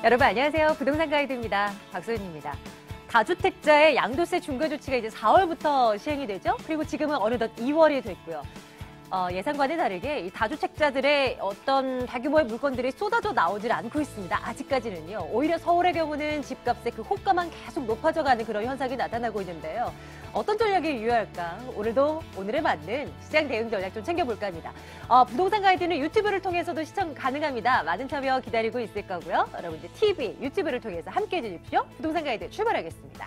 여러분 안녕하세요. 부동산 가이드입니다. 박소연입니다. 다주택자의 양도세 중과 조치가 이제 4월부터 시행이 되죠. 그리고 지금은 어느덧 2월이 됐고요. 예상과는 다르게 이 다주택자들의 어떤 다규모의 물건들이 쏟아져 나오질 않고 있습니다. 아직까지는요. 오히려 서울의 경우는 집값의 그 호가만 계속 높아져가는 그런 현상이 나타나고 있는데요. 어떤 전략이 유효할까? 오늘에 맞는 시장 대응 전략 좀 챙겨볼까 합니다. 부동산 가이드는 유튜브를 통해서도 시청 가능합니다. 많은 참여 기다리고 있을 거고요. 여러분들 TV, 유튜브를 통해서 함께해 주십시오. 부동산 가이드 출발하겠습니다.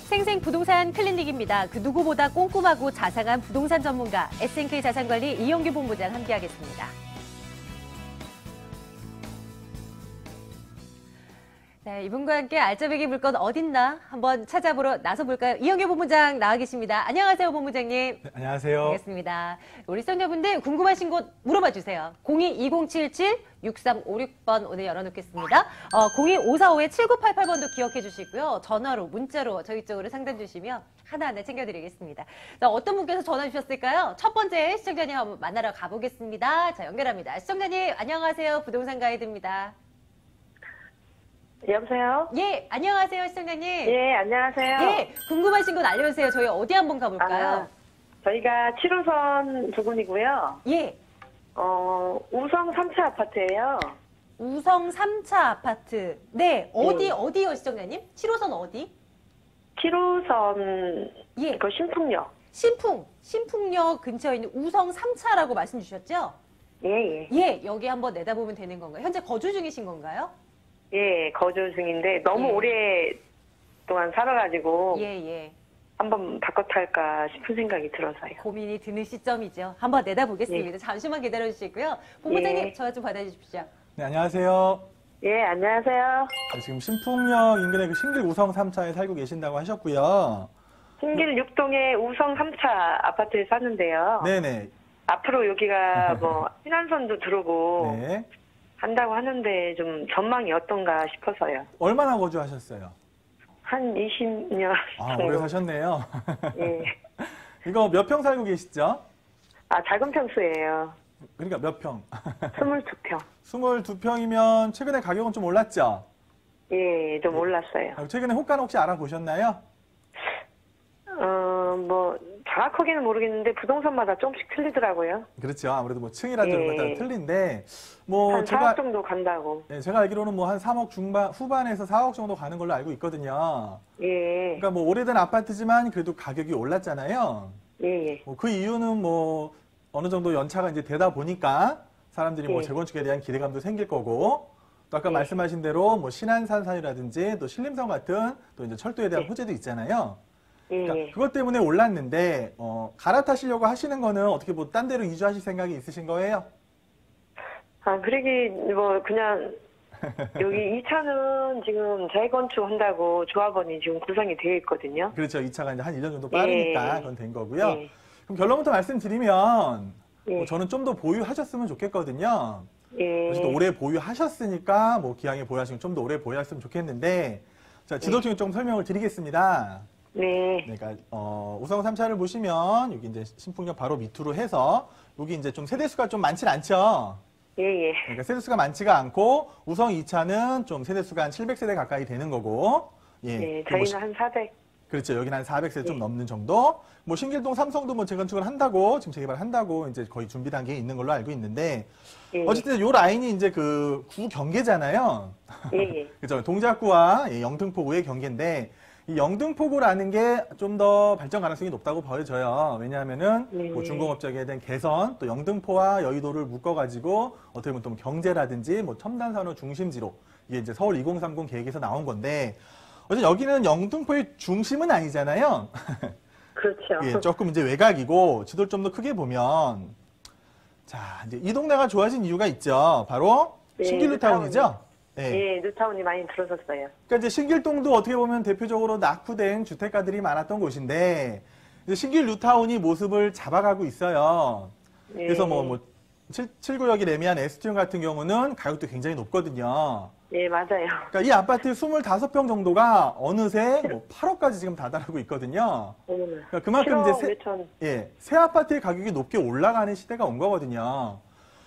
생생 부동산 클리닉입니다. 그 누구보다 꼼꼼하고 자상한 부동산 전문가 S&K 자산관리 이영규 본부장 함께하겠습니다. 네, 이분과 함께 알짜배기 물건 어딨나 한번 찾아보러 나서볼까요? 이영규 본부장 나와 계십니다. 안녕하세요, 본부장님. 네, 안녕하세요. 반갑습니다. 우리 시청자분들 궁금하신 곳 물어봐 주세요. 02-2077-6356번 오늘 열어놓겠습니다. 02-545-7988번도 기억해 주시고요. 전화로, 문자로 저희 쪽으로 상담 주시면 하나하나 챙겨드리겠습니다. 자, 어떤 분께서 전화 주셨을까요? 첫 번째 시청자님 한번 만나러 가보겠습니다. 자, 연결합니다. 시청자님, 안녕하세요. 부동산 가이드입니다. 여보세요? 예, 안녕하세요, 시청자님. 예, 안녕하세요. 예, 궁금하신 곳 알려주세요. 저희 어디 한번 가볼까요? 저희가 7호선 부근이고요. 예. 우성 3차 아파트예요. 우성 3차 아파트. 네, 어디요, 시청자님? 7호선 어디? 7호선, 예. 그 신풍역. 신풍역 근처에 있는 우성 3차라고 말씀 주셨죠? 예, 예. 예, 여기 한번 내다보면 되는 건가요? 현재 거주 중이신 건가요? 예, 거주 중인데 너무 예. 오랫동안 살아가지고 예. 한번 바꿔 탈까 싶은 생각이 들어서요. 고민이 드는 시점이죠. 한번 내다보겠습니다. 예. 잠시만 기다려주시고요. 본부장님, 예. 전화 좀 받아주십시오. 네, 안녕하세요. 예, 안녕하세요. 네, 지금 신풍역 인근의 그 신길 우성 3차에 살고 계신다고 하셨고요. 신길 6동의 우성 3차 아파트에 사는데요. 네네. 앞으로 여기가 뭐 신안선도 들어오고 네. 한다고 하는데 좀 전망이 어떤가 싶어서요. 얼마나 거주하셨어요? 한 20년 아, 정도. 오래 사셨네요. 예. 이거 몇 평 살고 계시죠? 작은 평수예요. 그러니까 몇 평? 22평. 22평이면 최근에 가격은 좀 올랐죠? 예, 좀 올랐어요. 최근에 호가는 혹시 알아보셨나요? 뭐 정확하게는 모르겠는데 부동산마다 조금씩 틀리더라고요. 그렇죠. 아무래도 뭐 층이라든지 예. 따라 틀린데 뭐 한 4억 정도 간다고. 네, 제가 알기로는 뭐 한 3억 후반에서 4억 정도 가는 걸로 알고 있거든요. 예. 그러니까 뭐 오래된 아파트지만 그래도 가격이 올랐잖아요. 예. 뭐 그 이유는 뭐 어느 정도 연차가 이제 되다 보니까 사람들이 뭐 예. 재건축에 대한 기대감도 생길 거고 또 아까 예. 말씀하신 대로 뭐 신안산이라든지 또 신림성 같은 또 이제 철도에 대한 예. 호재도 있잖아요. 예. 그러니까 그것 때문에 올랐는데 갈아타시려고 하시는 거는 어떻게 뭐 딴 데로 이주하실 생각이 있으신 거예요? 그러기 뭐 그냥 여기 이 차는 지금 재건축 한다고 조합원이 지금 구성이 되어 있거든요. 그렇죠. 이 차가 이제 한 1년 정도 빠르니까 예. 그건 된 거고요. 예. 그럼 결론부터 말씀드리면 예. 뭐 저는 좀 더 보유하셨으면 좋겠거든요. 예. 어쨌든 오래 보유하셨으니까 뭐 기왕에 보유하시면 좀 더 오래 보유하셨으면 좋겠는데 자 지도 중에 조금 설명을 드리겠습니다. 네. 그러니까 우성 3차를 보시면 여기 이제 신풍역 바로 밑으로 해서 여기 이제 좀 세대수가 좀 많진 않죠. 예. 그러니까 세대수가 많지가 않고 우성 2차는 좀 세대수가 한 700세대 가까이 되는 거고. 예. 네. 그리고 저희는 한 400. 그렇죠. 여기는 한 400세대 좀 예. 넘는 정도. 뭐 신길동 삼성도 뭐 재건축을 한다고 지금 재개발 한다고 이제 거의 준비 단계에 있는 걸로 알고 있는데 예. 어쨌든 요 라인이 이제 그 구 경계잖아요. 예. 그죠. 동작구와 영등포구의 경계인데 이 영등포구라는 게 좀 더 발전 가능성이 높다고 보여져요. 왜냐하면은 뭐 중공업적에 대한 개선, 또 영등포와 여의도를 묶어가지고 어떻게 보면 또 경제라든지 뭐 첨단 산업 중심지로 이게 이제 서울 2030 계획에서 나온 건데 어쨌든 여기는 영등포의 중심은 아니잖아요. 그렇죠. 예, 조금 이제 외곽이고 지도를 좀 더 크게 보면 자 이제 이 동네가 좋아진 이유가 있죠. 바로 네, 신길루타운이죠. 예. 예, 뉴타운이 많이 들어섰어요. 그러니까 이제 신길동도 어떻게 보면 대표적으로 낙후된 주택가들이 많았던 곳인데 이제 신길 뉴타운이 모습을 잡아가고 있어요. 예. 그래서 뭐 7구역이 레미안 에스티움 같은 경우는 가격도 굉장히 높거든요. 예, 맞아요. 그러니까 이 아파트 25평 정도가 어느새 뭐 8억까지 지금 다다르고 있거든요. 그러니까 그만큼 이제 새 아파트의 가격이 높게 올라가는 시대가 온 거거든요.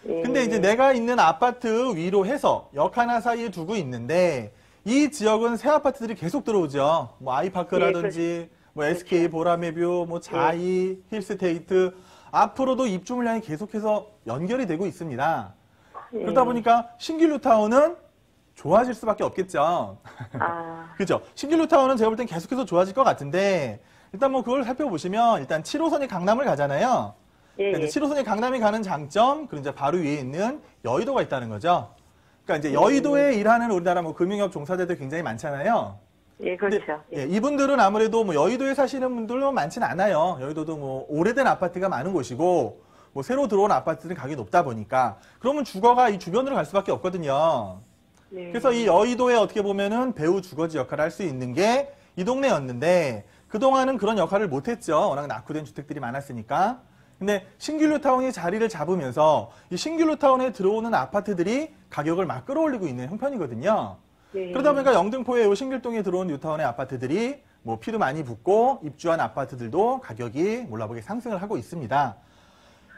근데 이제 내가 있는 아파트 위로 해서 역 하나 사이에 두고 있는데 이 지역은 새 아파트들이 계속 들어오죠. 뭐 아이파크라든지 뭐 SK 보라매뷰, 뭐 자이, 힐스테이트 앞으로도 입주 물량이 계속해서 연결이 되고 있습니다. 그러다 보니까 신길 뉴타운은 좋아질 수밖에 없겠죠. 그죠? 신길 뉴타운은 제가 볼 땐 계속해서 좋아질 것 같은데 일단 뭐 그걸 살펴보시면 일단 7호선이 강남을 가잖아요. 그러니까 이제 7호선이 강남이 가는 장점, 그리고 이제 바로 위에 있는 여의도가 있다는 거죠. 그러니까 이제 여의도에 일하는 우리나라 뭐 금융업 종사자들 굉장히 많잖아요. 예, 그렇죠. 예, 이분들은 아무래도 뭐 여의도에 사시는 분들도 많지는 않아요. 여의도도 뭐 오래된 아파트가 많은 곳이고 뭐 새로 들어온 아파트들은 가격이 높다 보니까 그러면 주거가 이 주변으로 갈 수밖에 없거든요. 그래서 이 여의도에 어떻게 보면은 배후 주거지 역할을 할 수 있는 게 이 동네였는데 그동안은 그런 역할을 못했죠. 워낙 낙후된 주택들이 많았으니까. 근데 신길 뉴타운이 자리를 잡으면서 이 신길 뉴타운에 들어오는 아파트들이 가격을 막 끌어올리고 있는 형편이거든요. 그러다 보니까 영등포에 이 신길동에 들어온 뉴타운의 아파트들이 뭐 피도 많이 붓고 입주한 아파트들도 가격이 몰라보게 상승을 하고 있습니다.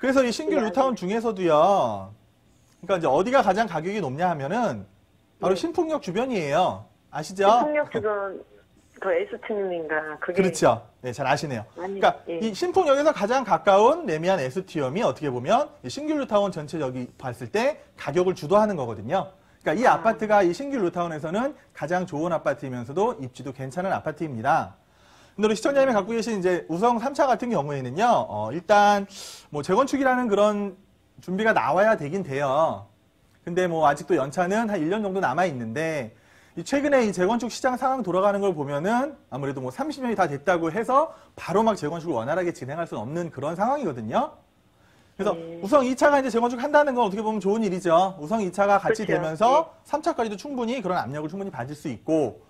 그래서 이 신길 뉴타운 중에서도요. 그러니까 이제 어디가 가장 가격이 높냐 하면은 바로 신풍역 주변이에요. 아시죠? 신풍역 주변 그 S티움인가 그게 그렇죠. 네, 잘 아시네요. 그러니까 이 신풍역에서 가장 가까운 레미안 S티움이 어떻게 보면 이 신길 뉴타운 전체 여기 봤을 때 가격을 주도하는 거거든요. 그러니까 이 아파트가 이 신길 뉴타운에서는 가장 좋은 아파트이면서도 입지도 괜찮은 아파트입니다. 근데 우리 시청자님이 갖고 계신 이제 우성 3차 같은 경우에는요, 일단 뭐 재건축이라는 그런 준비가 나와야 되긴 돼요. 근데 뭐 아직도 연차는 한 1년 정도 남아 있는데 최근에 이 재건축 시장 상황 돌아가는 걸 보면은 아무래도 뭐 30년이 다 됐다고 해서 바로 막 재건축을 원활하게 진행할 수는 없는 그런 상황이거든요. 그래서 우성 2차가 이제 재건축 한다는 건 어떻게 보면 좋은 일이죠. 우성 2차가 같이 되면서 3차까지도 충분히 그런 압력을 충분히 받을 수 있고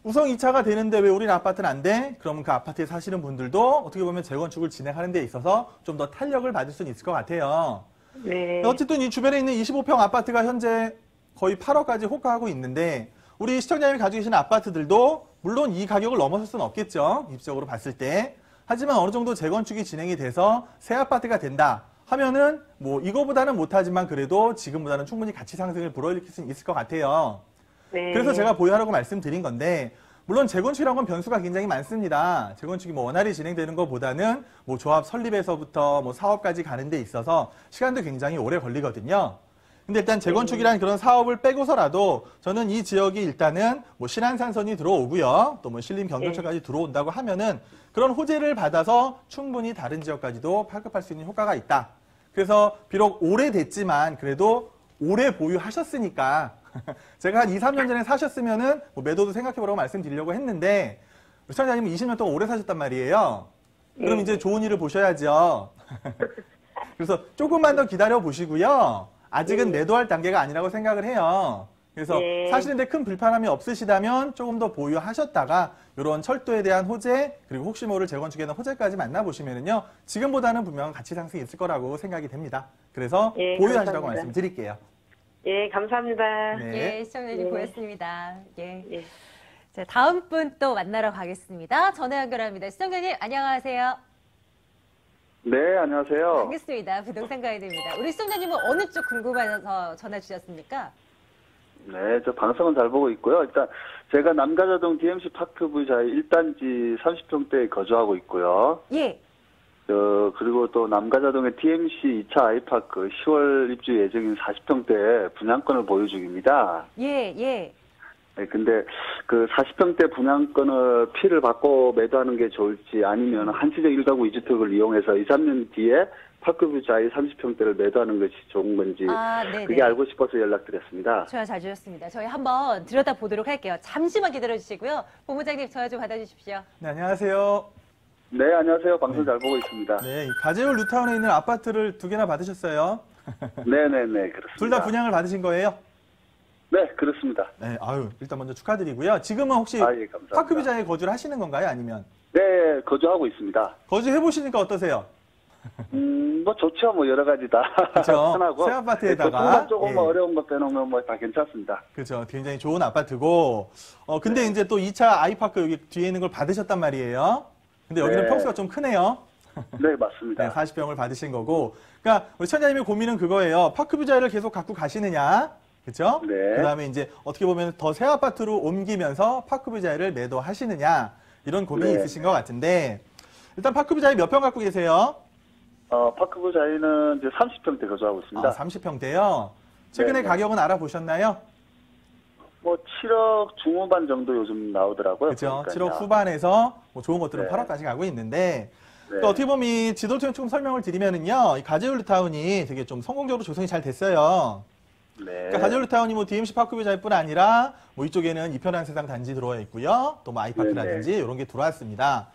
우성 2차가 되는데 왜 우리는 아파트는 안 돼? 그러면 그 아파트에 사시는 분들도 어떻게 보면 재건축을 진행하는 데 있어서 좀 더 탄력을 받을 수는 있을 것 같아요. 어쨌든 이 주변에 있는 25평 아파트가 현재 거의 8억까지 호가하고 있는데 우리 시청자님이 가지고 계시는 아파트들도 물론 이 가격을 넘어설 수는 없겠죠. 입지적으로 봤을 때. 하지만 어느 정도 재건축이 진행이 돼서 새 아파트가 된다 하면은 뭐 이거보다는 못하지만 그래도 지금보다는 충분히 가치 상승을 불어일으킬 수 있을 것 같아요. 그래서 제가 보유하라고 말씀드린 건데 물론 재건축이라는 건 변수가 굉장히 많습니다. 재건축이 뭐 원활히 진행되는 것보다는 뭐 조합 설립에서부터 뭐 사업까지 가는 데 있어서 시간도 굉장히 오래 걸리거든요. 근데 일단 재건축이라는 그런 사업을 빼고서라도 저는 이 지역이 일단은 뭐 신안산선이 들어오고요. 또 뭐 신림 경전철까지 들어온다고 하면은 그런 호재를 받아서 충분히 다른 지역까지도 파급할 수 있는 효과가 있다. 그래서 비록 오래됐지만 그래도 오래 보유하셨으니까 제가 한 2, 3년 전에 사셨으면은 뭐 매도도 생각해보라고 말씀드리려고 했는데 시청자님은 20년 동안 오래 사셨단 말이에요. 그럼 이제 좋은 일을 보셔야죠. 그래서 조금만 더 기다려 보시고요. 아직은 매도할 단계가 아니라고 생각을 해요. 그래서 사시는데 큰 불편함이 없으시다면 조금 더 보유하셨다가 이런 철도에 대한 호재 그리고 혹시 모를 재건축에 대한 호재까지 만나보시면은요. 지금보다는 분명 가치 상승이 있을 거라고 생각이 됩니다. 그래서 보유하시라고 말씀드릴게요. 예, 감사합니다. 예, 시청자님 고맙습니다. 예. 자, 다음 분 또 만나러 가겠습니다. 전화 연결합니다. 시청자님 안녕하세요. 네, 안녕하세요. 반갑습니다. 부동산 가이드입니다. 우리 시청자님은 어느 쪽 궁금해서 전화 주셨습니까? 네, 저 방송은 잘 보고 있고요. 일단 제가 남가자동 DMC 파크뷰 자이 1단지 30평대에 거주하고 있고요. 예. 그리고 또 남가자동의 DMC 2차 아이파크 10월 입주 예정인 40평대 분양권을 보유 중입니다. 예. 네, 근데 그 40평대 분양권을 피를 받고 매도하는 게 좋을지 아니면 한시적 1가구 2주택을 이용해서 2, 3년 뒤에 파크뷰 자이 30평대를 매도하는 것이 좋은 건지 그게 알고 싶어서 연락드렸습니다. 전화 잘 주셨습니다. 저희 한번 들여다보도록 할게요. 잠시만 기다려주시고요. 본부장님 전화 좀 받아주십시오. 네, 안녕하세요. 네, 안녕하세요. 방송 잘 보고 있습니다. 네, 가재울 뉴타운에 있는 아파트를 2개나 받으셨어요. 네네네, 그렇습니다. 둘 다 분양을 받으신 거예요? 네, 그렇습니다. 네, 일단 먼저 축하드리고요. 지금은 혹시 예, 감사합니다. 파크뷰자에 거주를 하시는 건가요? 아니면? 네, 거주하고 있습니다. 거주해보시니까 어떠세요? 뭐 좋죠. 뭐 여러 가지 다 그죠. 편하고. 새 아파트에다가. 교통만 조금 예. 어려운 거 빼놓으면 뭐 다 괜찮습니다. 그렇죠. 굉장히 좋은 아파트고. 근데 이제 또 2차 아이파크 여기 뒤에 있는 걸 받으셨단 말이에요. 근데 여기는 네. 평수가 좀 크네요. 네, 맞습니다. 네, 40평을 받으신 거고. 그러니까 우리 시청자님의 고민은 그거예요. 파크뷰 자리를 계속 갖고 가시느냐. 그렇죠? 네. 그다음에 이제 어떻게 보면 더 새 아파트로 옮기면서 파크뷰 자리를 매도하시느냐. 이런 고민이 네. 있으신 것 같은데. 일단 파크뷰 자리 몇 평 갖고 계세요? 파크부 자리는 이제 30평대 거주하고 있습니다. 30평대요. 최근에 네. 가격은 알아보셨나요? 뭐 7억 중후반 정도 요즘 나오더라고요. 그렇죠. 그러니까요. 7억 후반에서 뭐 좋은 것들은 네. 8억까지 가고 있는데 네. 또 어떻게 보면 이 지도를 통해 조금 설명을 드리면은요, 이 가재울타운이 되게 좀 성공적으로 조성이 잘 됐어요. 네. 그러니까 가재울타운이 뭐 DMC 파크뷰 자리뿐 아니라 뭐 이쪽에는 이편한 세상 단지 들어와 있고요, 또 뭐 아이파크라든지 이런 게 들어왔습니다.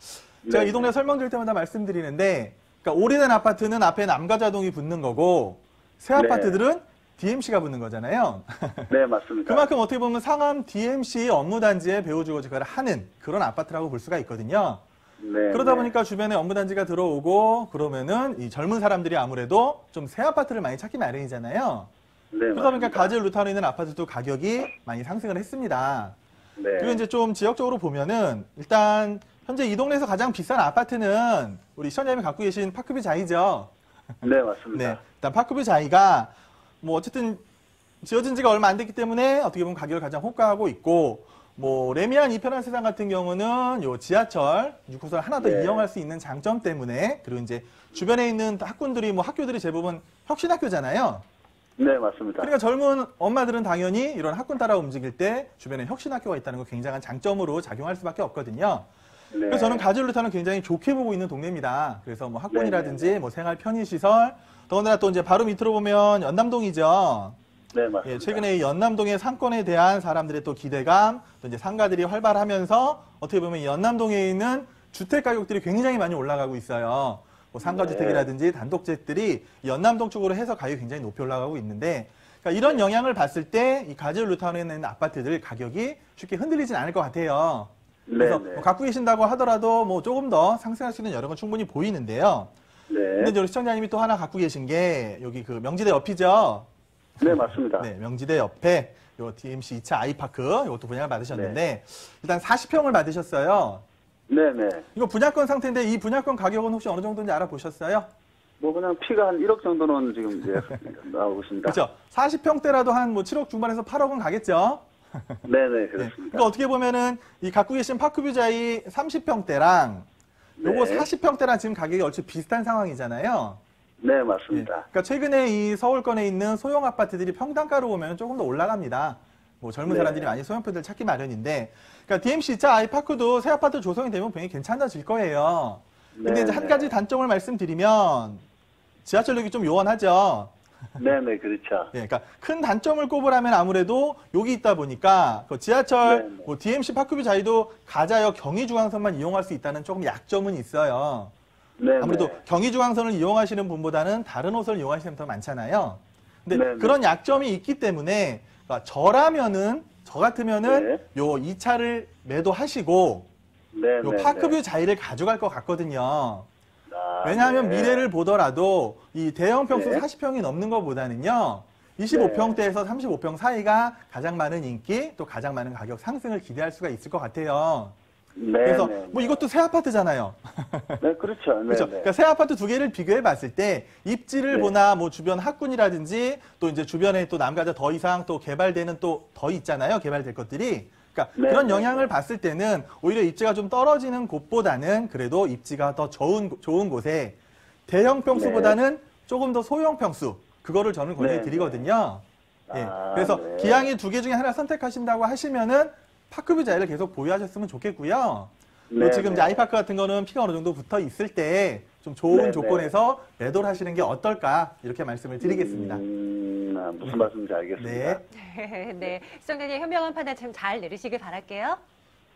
제가 네. 이 동네 설명드릴 때마다 말씀드리는데, 그러니까 오래된 아파트는 앞에 남가자동이 붙는 거고 새 네. 아파트들은 DMC가 붙는 거잖아요. 네, 맞습니다. 그만큼 어떻게 보면 상암 DMC 업무단지에 배우주거지가를 하는 그런 아파트라고 볼 수가 있거든요. 네. 그러다 네. 보니까 주변에 업무단지가 들어오고 그러면은 이 젊은 사람들이 아무래도 좀 새 아파트를 많이 찾기 마련이잖아요. 네, 그러다 보니까 맞습니다. 가젤 루타운에 있는 아파트도 가격이 많이 상승을 했습니다. 네. 그리고 이제 좀 지역적으로 보면은 일단 현재 이 동네에서 가장 비싼 아파트는 우리 시청자님이 갖고 계신 파크뷰 자이죠. 네, 맞습니다. 네, 일단 파크뷰 자이가 뭐 어쨌든 지어진 지가 얼마 안 됐기 때문에 어떻게 보면 가격을 가장 호가하고 있고, 뭐 레미안 이편한 세상 같은 경우는 요 지하철 6호선 하나 더 네. 이용할 수 있는 장점 때문에, 그리고 이제 주변에 있는 학군들이 뭐 학교들이 대부분 혁신학교잖아요. 네, 맞습니다. 그러니까 젊은 엄마들은 당연히 이런 학군 따라 움직일 때 주변에 혁신학교가 있다는 거 굉장한 장점으로 작용할 수밖에 없거든요. 네. 그래서 저는 가젤루타는 굉장히 좋게 보고 있는 동네입니다. 그래서 뭐 학군이라든지 뭐 생활 편의시설, 더군다나 또 이제 바로 밑으로 보면 연남동이죠. 네, 맞습니다. 예, 최근에 이 연남동의 상권에 대한 사람들의 또 기대감, 또 이제 상가들이 활발하면서 어떻게 보면 이 연남동에 있는 주택 가격들이 굉장히 많이 올라가고 있어요. 뭐 상가주택이라든지 단독주택들이 연남동 쪽으로 해서 가격이 굉장히 높이 올라가고 있는데, 그러니까 이런 영향을 봤을 때 이 가젤루타운에 있는 아파트들 가격이 쉽게 흔들리진 않을 것 같아요. 그래서 네, 네. 뭐 갖고 계신다고 하더라도 뭐 조금 더 상승할 수 있는 여력은 충분히 보이는데요. 네. 근데 이제 우리 시청자님이 또 하나 갖고 계신 게 여기 그 명지대 옆이죠. 네, 맞습니다. 네, 명지대 옆에 요 DMC 2차 아이파크 이것도 분양을 받으셨는데 일단 40평을 받으셨어요. 네, 네. 이거 분양권 상태인데 이 분양권 가격은 혹시 어느 정도인지 알아보셨어요? 뭐 그냥 피가 한 1억 정도는 지금 이제 나오고 있습니다. 그렇죠. 40평대라도 한 뭐 7억 중반에서 8억은 가겠죠. 네, 네, 네. 그렇습니다. 그러니까 어떻게 보면은 이 갖고 계신 파크뷰자이 30평대랑 요거 네. 40평대랑 지금 가격이 얼추 비슷한 상황이잖아요. 네, 예. 맞습니다. 그러니까 최근에 이 서울권에 있는 소형 아파트들이 평당가로 보면 조금 더 올라갑니다. 뭐 젊은 네. 사람들이 많이 소형표들 찾기 마련인데, 그러니까 DMC 2차 아이파크도 새 아파트 조성이 되면 굉장히 괜찮아질 거예요. 근데 네, 이제 한 네. 가지 단점을 말씀드리면 지하철역이 좀 요원하죠. 네, 네, 그렇죠. 예, 그러니까 큰 단점을 꼽으라면 아무래도 여기 있다 보니까 그 지하철 네, 네. 뭐 DMC 파크뷰 자이도 가자역 경의중앙선만 이용할 수 있다는 조금 약점은 있어요. 네, 아무래도 네. 경의중앙선을 이용하시는 분보다는 다른 호선을 이용하시는 분이 더 많잖아요. 근데 네, 네. 그런 약점이 있기 때문에 그러니까 저 같으면은 네. 요 2차를 매도하시고 네, 요 네, 파크뷰 네. 자이를 가져갈 것 같거든요. 아, 왜냐하면 네. 미래를 보더라도 이 대형 평수 네. 40평이 넘는 것보다는요. 25평대에서 35평 사이가 가장 많은 인기, 또 가장 많은 가격 상승을 기대할 수가 있을 것 같아요. 네, 그래서 네, 뭐 이것도 새 아파트잖아요. 네, 그렇죠. 네, 그렇죠. 네. 그러니까 새 아파트 두 개를 비교해 봤을 때 입지를 네. 보나 뭐 주변 학군이라든지 또 이제 주변에 또 남가자 더 이상 또 개발되는 또 더 있잖아요. 개발될 것들이. 그러니까 네, 그런 네, 영향을 봤을 때는 오히려 입지가 좀 떨어지는 곳보다는 그래도 입지가 더 좋은 곳에 대형 평수보다는 조금 더 소형 평수, 그거를 저는 권해드리거든요. 예. 아, 그래서 네. 기왕이 두 개 중에 하나 선택하신다고 하시면은 파크뷰 자이를 계속 보유하셨으면 좋겠고요. 네, 또 지금 네. 이제 아이파크 같은 거는 피가 어느 정도 붙어 있을 때 좀 좋은 네, 네. 조건에서 매도를 하시는 게 어떨까 이렇게 말씀을 드리겠습니다. 무슨 말씀인지 알겠습니다. 네. 네, 시청자님 현명한 판단 참 잘 내리시길 바랄게요.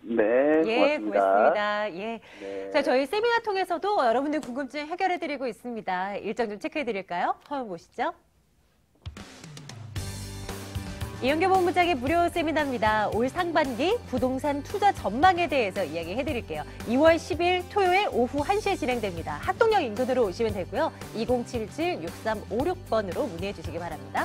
네, 예, 고맙습니다. 고맙습니다. 예. 네. 자, 저희 세미나 통해서도 여러분들 궁금증 해결해드리고 있습니다. 일정 좀 체크해드릴까요? 화면 보시죠. 이영규 본부장의 무료 세미나입니다. 올 상반기 부동산 투자 전망에 대해서 이야기해드릴게요. 2월 10일 토요일 오후 1시에 진행됩니다. 학동역 인근으로 오시면 되고요. 2077-6356번으로 문의해 주시기 바랍니다.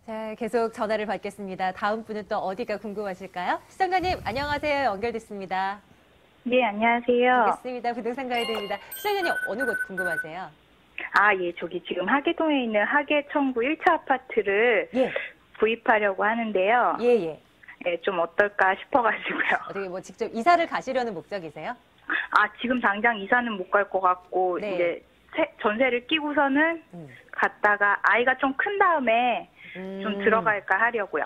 자, 계속 전화를 받겠습니다. 다음 분은 또 어디가 궁금하실까요? 시청자님, 안녕하세요. 연결됐습니다. 네, 안녕하세요. 반갑습니다. 부동산 가이드입니다. 시청자님, 어느 곳 궁금하세요? 예, 저기 지금 하계동에 있는 하계청구 1차 아파트를 예, 구입하려고 하는데요. 예. 예, 좀 어떨까 싶어가지고요. 어떻게 뭐 직접 이사를 가시려는 목적이세요? 지금 당장 이사는 못 갈 것 같고, 네. 이제 전세를 끼고서는 음. 갔다가 아이가 좀 큰 다음에 좀 들어갈까 하려고요.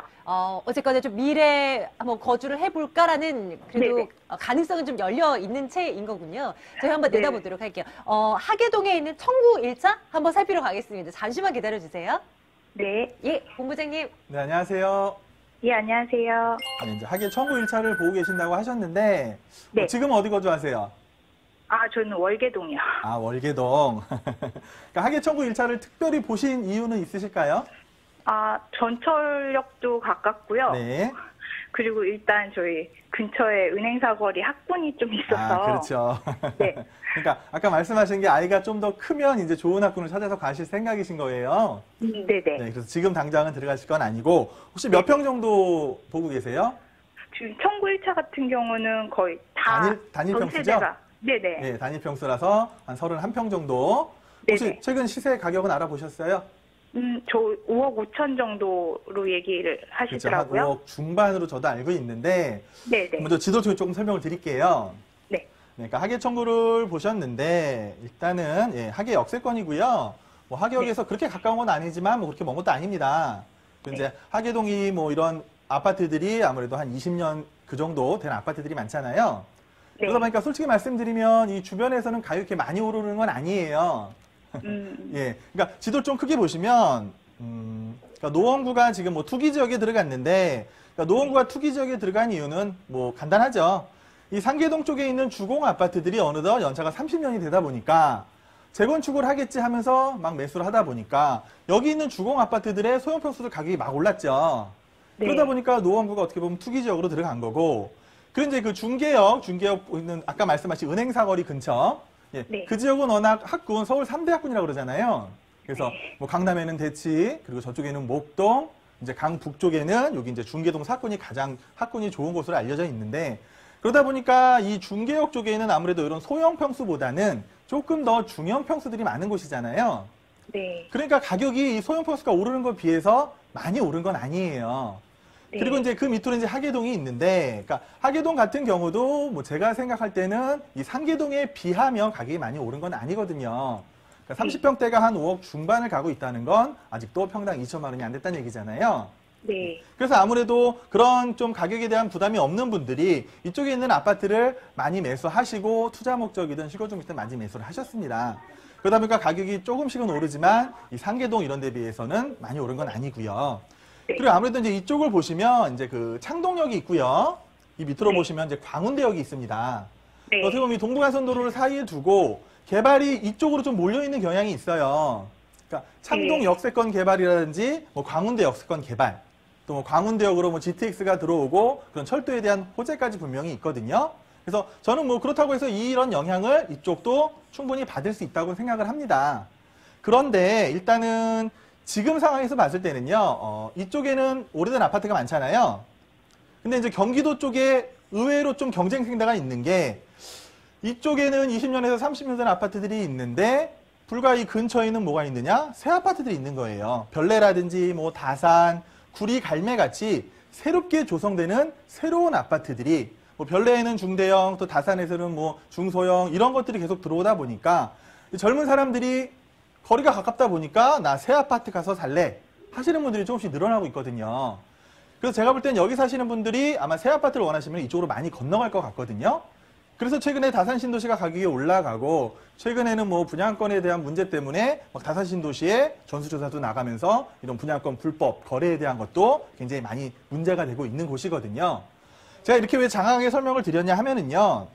어쨌거나 좀 미래에 한번 거주를 해볼까라는 그래도 네네. 가능성은 좀 열려 있는 채인 거군요. 저희 한번 네. 내다보도록 할게요. 하계동에 있는 청구 1차 한번 살피러 가겠습니다. 잠시만 기다려주세요. 네. 예, 본부장님. 네, 안녕하세요. 예, 안녕하세요. 네, 이제 하계 청구 1차를 보고 계신다고 하셨는데 네. 지금 어디 거주하세요? 저는 월계동이요. 월계동. 그러니까 하계 청구 1차를 특별히 보신 이유는 있으실까요? 전철역도 가깝고요. 네. 그리고 일단 저희 근처에 은행사거리 학군이 좀 있어서. 그렇죠. 네. 그러니까 아까 말씀하신 게 아이가 좀 더 크면 이제 좋은 학군을 찾아서 가실 생각이신 거예요. 네네. 네, 그래서 지금 당장은 들어가실 건 아니고 혹시 몇 평 정도 보고 계세요? 지금 청구 1차 같은 경우는 거의 다 단일 전 평수죠? 세대가. 네네. 네, 단일 평수라서 한 31평 정도. 혹시 네네. 최근 시세 가격은 알아보셨어요? 저 5억 5천 정도로 얘기를 그렇죠. 한 하시더라고요. 5억 중반으로 저도 알고 있는데 네네. 먼저 지도적으로 조금 설명을 드릴게요. 네. 그러니까 하계 청구를 보셨는데 일단은 하계 역세권이고요. 뭐 하계역에서 그렇게 가까운 건 아니지만 뭐 그렇게 먼 것도 아닙니다. 이제 하계동이 뭐 이런 아파트들이 아무래도 한 20년 그 정도 된 아파트들이 많잖아요. 네. 그러다 보니까 솔직히 말씀드리면 이 주변에서는 가격이 이렇게 많이 오르는 건 아니에요. 그러니까 지도를 좀 크게 보시면, 그러니까 노원구가 지금 뭐 투기 지역에 들어갔는데, 그러니까 노원구가 투기 지역에 들어간 이유는 뭐 간단하죠. 이 상계동 쪽에 있는 주공 아파트들이 어느덧 연차가 30년이 되다 보니까 재건축을 하겠지 하면서 막 매수를 하다 보니까 여기 있는 주공 아파트들의 소형 평수들 가격이 막 올랐죠. 네. 그러다 보니까 노원구가 어떻게 보면 투기 지역으로 들어간 거고, 그리고 이제 그 중계역 있는 아까 말씀하신 은행사거리 근처, 네. 그 지역은 워낙 학군, 서울 3대 학군이라고 그러잖아요. 그래서 뭐 강남에는 대치, 그리고 저쪽에는 목동, 이제 강북쪽에는 여기 이제 중계동 사건이 가장 학군이 좋은 곳으로 알려져 있는데, 그러다 보니까 이 중계역 쪽에는 아무래도 이런 소형 평수보다는 조금 더 중형 평수들이 많은 곳이잖아요. 네. 그러니까 가격이 이 소형 평수가 오르는 것에 비해서 많이 오른 건 아니에요. 네. 그리고 이제 그 밑으로 이제 하계동이 있는데, 그러니까 하계동 같은 경우도 뭐 제가 생각할 때는 이 상계동에 비하면 가격이 많이 오른 건 아니거든요. 그러니까 30평대가 한 5억 중반을 가고 있다는 건 아직도 평당 2천만 원이 안 됐다는 얘기잖아요. 네. 그래서 아무래도 그런 좀 가격에 대한 부담이 없는 분들이 이쪽에 있는 아파트를 많이 매수하시고 투자 목적이든 실거주목이든 많이 매수를 하셨습니다. 그러다 보니까 가격이 조금씩은 오르지만 이 상계동 이런 데 비해서는 많이 오른 건 아니고요. 그리고 아무래도 이제 이쪽을 보시면 이제 그 창동역이 있고요. 이 밑으로 보시면 이제 광운대역이 있습니다. 네. 어떻게 보면 이 동부간선도로를 사이에 두고 개발이 이쪽으로 좀 몰려있는 경향이 있어요. 그러니까 창동 역세권 개발이라든지 뭐 광운대 역세권 개발, 또 뭐 광운대역으로 뭐 GTX가 들어오고 그런 철도에 대한 호재까지 분명히 있거든요. 그래서 저는 뭐 그렇다고 해서 이런 영향을 이쪽도 충분히 받을 수 있다고 생각을 합니다. 그런데 일단은 지금 상황에서 봤을 때는요, 이쪽에는 오래된 아파트가 많잖아요. 근데 이제 경기도 쪽에 의외로 좀 경쟁 상대가 있는 게 이쪽에는 20년에서 30년 된 아파트들이 있는데 불과 이 근처에는 뭐가 있느냐? 새 아파트들이 있는 거예요. 별내라든지 뭐 다산, 구리, 갈매 같이 새롭게 조성되는 새로운 아파트들이 뭐 별내에는 중대형, 또 다산에서는 뭐 중소형 이런 것들이 계속 들어오다 보니까 젊은 사람들이 거리가 가깝다 보니까 나 새 아파트 가서 살래 하시는 분들이 조금씩 늘어나고 있거든요. 그래서 제가 볼 땐 여기 사시는 분들이 아마 새 아파트를 원하시면 이쪽으로 많이 건너갈 것 같거든요. 그래서 최근에 다산 신도시가 가격이 올라가고 최근에는 뭐 분양권에 대한 문제 때문에 막 다산 신도시에 전수조사도 나가면서 이런 분양권 불법 거래에 대한 것도 굉장히 많이 문제가 되고 있는 곳이거든요. 제가 이렇게 왜 장황하게 설명을 드렸냐 하면은요.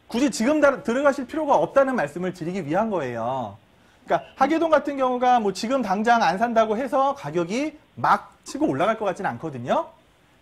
굳이 지금 들어가실 필요가 없다는 말씀을 드리기 위한 거예요. 그러니까 하계동 같은 경우가 뭐 지금 당장 안 산다고 해서 가격이 막 치고 올라갈 것 같지는 않거든요.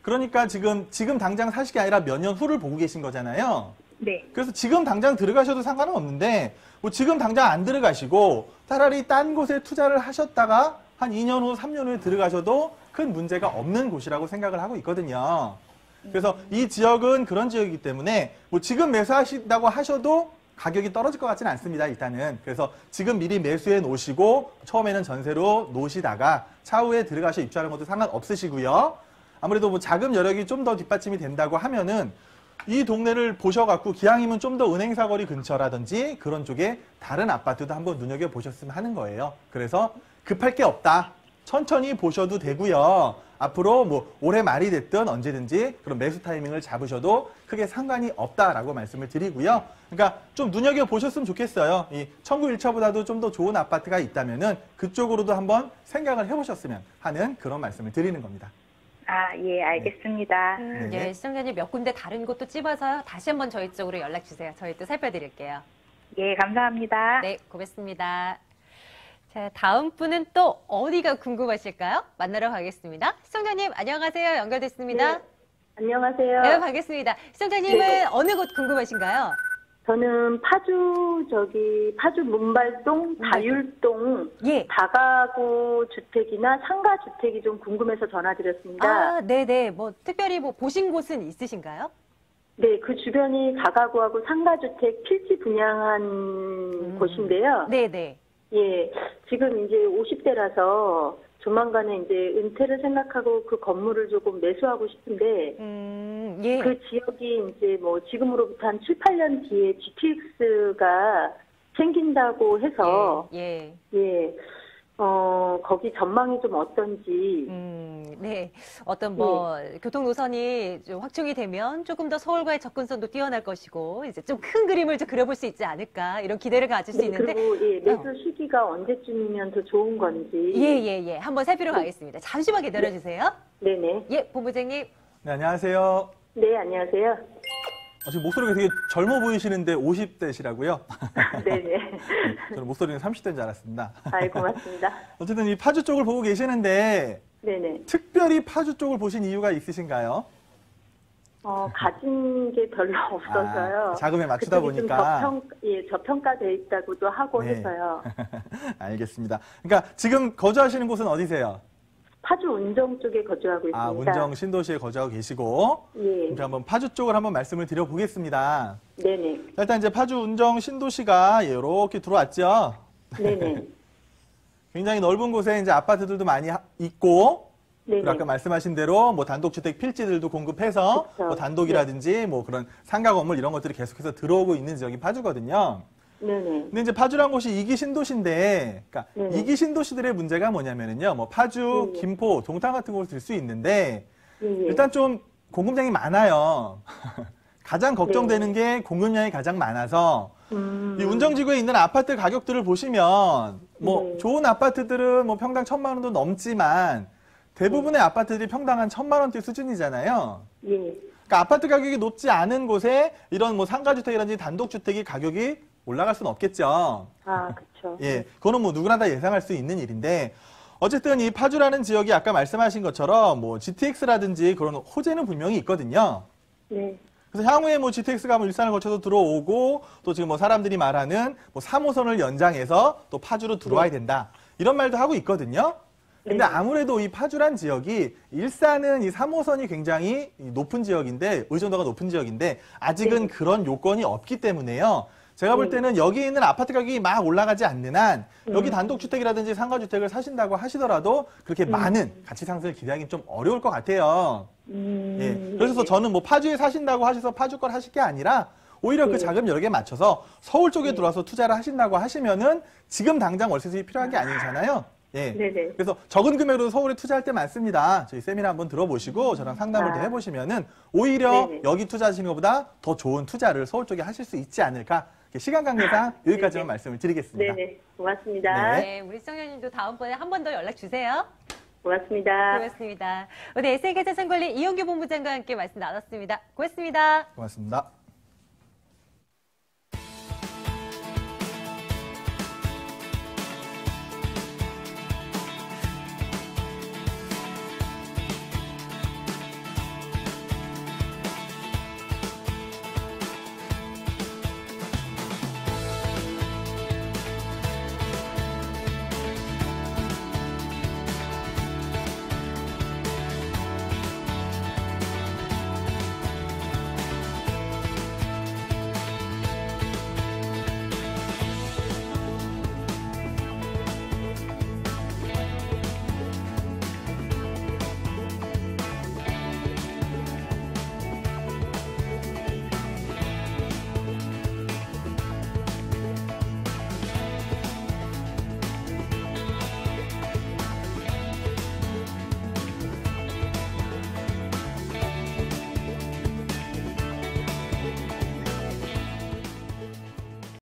그러니까 지금 당장 사실 게 아니라 몇 년 후를 보고 계신 거잖아요. 네. 그래서 지금 당장 들어가셔도 상관은 없는데 뭐 지금 당장 안 들어가시고 차라리 딴 곳에 투자를 하셨다가 한 2년 후, 3년 후에 들어가셔도 큰 문제가 없는 곳이라고 생각을 하고 있거든요. 그래서 이 지역은 그런 지역이기 때문에 뭐 지금 매수하신다고 하셔도 가격이 떨어질 것 같지는 않습니다, 일단은. 그래서 지금 미리 매수해 놓으시고 처음에는 전세로 놓으시다가 차후에 들어가서 입주하는 것도 상관없으시고요. 아무래도 뭐 자금 여력이 좀 더 뒷받침이 된다고 하면은 이 동네를 보셔갖고 기왕이면 좀 더 은행사거리 근처라든지 그런 쪽에 다른 아파트도 한번 눈여겨보셨으면 하는 거예요. 그래서 급할 게 없다. 천천히 보셔도 되고요. 앞으로 뭐 올해 말이 됐든 언제든지 그런 매수 타이밍을 잡으셔도 크게 상관이 없다라고 말씀을 드리고요. 그러니까 좀 눈여겨보셨으면 좋겠어요. 이 청구 1차보다도 좀 더 좋은 아파트가 있다면은 그쪽으로도 한번 생각을 해보셨으면 하는 그런 말씀을 드리는 겁니다. 아, 예, 알겠습니다. 네. 예, 시청자님 몇 군데 다른 곳도 찝어서요. 다시 한번 저희 쪽으로 연락 주세요. 저희 또 살펴드릴게요. 예, 감사합니다. 네, 고맙습니다. 자, 다음 분은 또 어디가 궁금하실까요? 만나러 가겠습니다. 시청자님, 안녕하세요. 연결됐습니다. 네, 안녕하세요. 네, 반갑습니다. 시청자님은 네. 어느 곳 궁금하신가요? 저는 파주 문발동 다율동 예. 다가구 주택이나 상가 주택이 좀 궁금해서 전화드렸습니다. 아, 네네. 뭐, 특별히 뭐, 보신 곳은 있으신가요? 네, 그 주변이 다가구하고 상가 주택 필지 분양한 곳인데요. 네네. 예, 지금 이제 50대라서 조만간에 이제 은퇴를 생각하고 그 건물을 조금 매수하고 싶은데, 예. 그 지역이 이제 뭐 지금으로부터 한 7, 8년 뒤에 GTX가 생긴다고 해서, 예. 예, 거기 전망이 좀 어떤지. 네. 어떤 뭐, 교통 노선이 좀 확충이 되면 조금 더 서울과의 접근성도 뛰어날 것이고, 이제 좀 큰 그림을 좀 그려볼 수 있지 않을까, 이런 기대를 가질 수 네, 있는데. 그리고 예, 매수 시기가 언제쯤이면 더 좋은 건지. 예. 한번 살피러 가겠습니다. 잠시만 기다려주세요. 네네. 예, 본부장님. 네, 안녕하세요. 네, 안녕하세요. 지금 목소리가 되게 젊어 보이시는데 50대시라고요? 네네. 저는 목소리는 30대인 줄 알았습니다. 아이, 고맙습니다. 어쨌든 이 파주 쪽을 보고 계시는데 네네. 특별히 파주 쪽을 보신 이유가 있으신가요? 가진 게 별로 없어서요. 자금에 맞추다 그쪽이 좀 보니까. 저평가돼 있다고도 하고 네. 해서요. 알겠습니다. 그러니까 지금 거주하시는 곳은 어디세요? 파주 운정 쪽에 거주하고 있습니다. 아, 운정 신도시에 거주하고 계시고. 예. 그럼 한번 파주 쪽을 한번 말씀을 드려보겠습니다. 네네. 일단 이제 파주 운정 신도시가 이렇게 들어왔죠. 네네. 굉장히 넓은 곳에 이제 아파트들도 많이 있고, 네네. 그리고 아까 말씀하신 대로 뭐 단독주택 필지들도 공급해서 그쵸. 뭐 단독이라든지 뭐 그런 상가 건물 이런 것들이 계속해서 들어오고 있는 지역이 파주거든요. 네네. 근데 이제 파주란 곳이 이기 신도시인데, 그러니까 네네. 이기 신도시들의 문제가 뭐냐면은요, 뭐 파주, 네네. 김포, 동탄 같은 곳을 들 수 있는데 예. 일단 좀 공급량이 많아요. 가장 걱정되는 게 공급량이 가장 많아서 이 운정지구에 있는 아파트 가격들을 보시면 뭐 네. 좋은 아파트들은 뭐 평당 1,000만 원도 넘지만 대부분의 아파트들이 평당 한 1,000만 원대 수준이잖아요. 예. 그러니까 아파트 가격이 높지 않은 곳에 이런 뭐 상가주택이라든지 단독주택이 가격이 올라갈 수는 없겠죠. 아, 그쵸. 예, 그거는 뭐 누구나 다 예상할 수 있는 일인데 어쨌든 이 파주라는 지역이 아까 말씀하신 것처럼 뭐 GTX라든지 그런 호재는 분명히 있거든요. 네. 그래서 향후에 뭐 GTX가 뭐 일산을 거쳐서 들어오고 또 지금 뭐 사람들이 말하는 뭐 3호선을 연장해서 또 파주로 들어와야 된다. 이런 말도 하고 있거든요. 근데 네. 아무래도 이 파주란 지역이 일산은 이 3호선이 굉장히 높은 지역인데 의존도가 높은 지역인데 아직은 네. 그런 요건이 없기 때문에요. 제가 볼 네. 때는 여기 있는 아파트 가격이 막 올라가지 않는 한 여기 단독주택이라든지 상가주택을 사신다고 하시더라도 그렇게 많은 가치 상승을 기대하기는 좀 어려울 것 같아요. 예. 그래서 저는 뭐 파주에 사신다고 하셔서 파주 걸 하실 게 아니라 오히려 그 자금 여력에 맞춰서 서울 쪽에 들어와서 투자를 하신다고 하시면은 지금 당장 월세 수입이 필요한 게 아니잖아요. 예. 네네. 그래서 적은 금액으로 서울에 투자할 때 많습니다. 저희 세미나 한번 들어보시고 저랑 상담을 더 해보시면은 오히려 네네. 여기 투자하시는 것보다 더 좋은 투자를 서울 쪽에 하실 수 있지 않을까. 시간 관계상 여기까지만 네네. 말씀을 드리겠습니다. 네네. 고맙습니다. 네. 네, 우리 시청자님도 다음번에 한 번 더 연락 주세요. 고맙습니다. 고맙습니다. 오늘 SNK 자산관리 이용규 본부장과 함께 말씀 나눴습니다. 고맙습니다. 고맙습니다.